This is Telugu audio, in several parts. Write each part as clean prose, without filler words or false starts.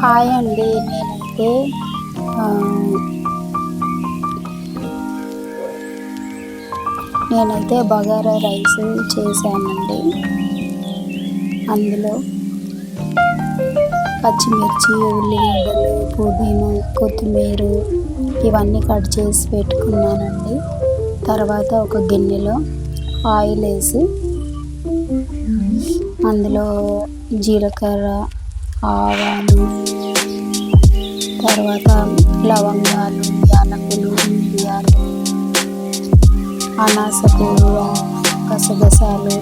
హాయ్ అండి. నేనైతే బగారా రైస్ చేశానండి. అందులో పచ్చిమిర్చి, ఉల్లిగడ్డలు, పుదీనా, కొత్తిమీర ఇవన్నీ కట్ చేసి పెట్టుకున్నానండి. తర్వాత ఒక గిన్నెలో ఆయిల్ వేసి అందులో జీలకర్ర, ఆవాలు, తర్వాత లవంగాలు, యాలకులు, మిరియాలు, అనాస పువ్వు, గసగసాలు,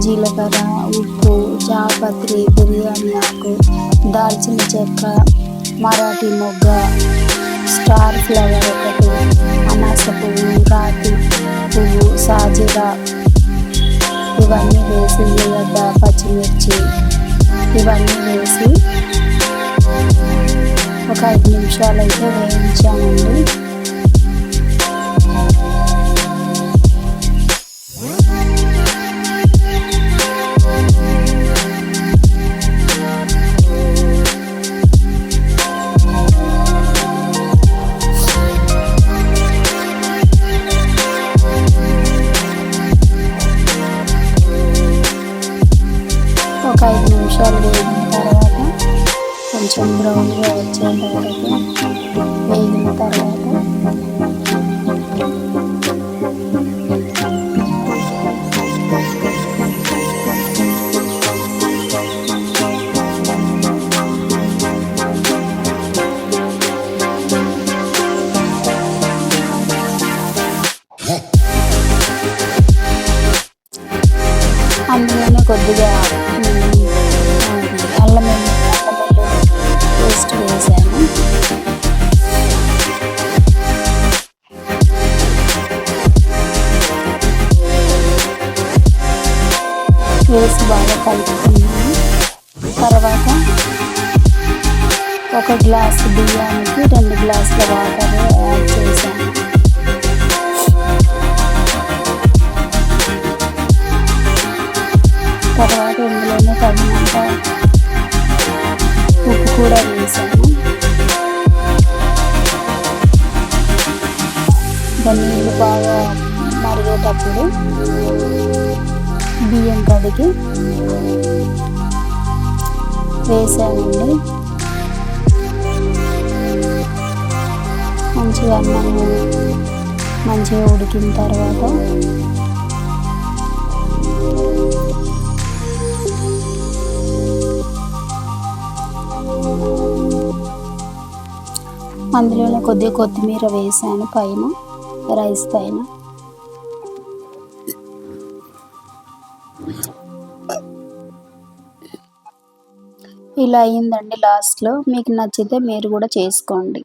జీలకర్ర, ఉప్పు, జాపత్రి, బిర్యానీ ఆకు, దాల్చిన చెక్క, మరాఠీ మొగ్గ, స్టార్ ఫ్లవర్ ఒకటి, అనాస పువ్వు, రాతి పువ్వు, సాజీరా ఇవన్నీ వేసి, ఉల్లిగడ్డ, పచ్చిమిర్చి ఇవన్నీ వేసి ఒక 5 నిమిషాలు అయితే వేయించామండి. ఒక 5 నిమిషాలు వేగిన తర్వాత కొంచెం బ్రౌన్గా వచ్చేంత వరకు వేగిన తర్వాత అందులోనే కొద్దిగా అల్లం పేస్ట్ వేసాను. వేసి బాగా కలుపుకున్నాను. తర్వాత ఒక గ్లాసు బియ్యానికి 2 గ్లాసుల వాటర్ యాడ్ చేశాను. తర్వాత ఇందులోనే తగినంత ఉప్పు కూడా వేసాను. నీళ్ళు బాగా మరిగేటప్పుడు బియ్యం కడిగి వేసానండి. మంచిగా అన్నం మంచిగా ఉడికిన తర్వాత అందులోనే కొద్దిగా కొత్తిమీర వేసాను పైన, రైస్ పైన. ఇలా అయిందండి లాస్ట్లో. మీకు నచ్చితే మీరు కూడా చేసుకోండి.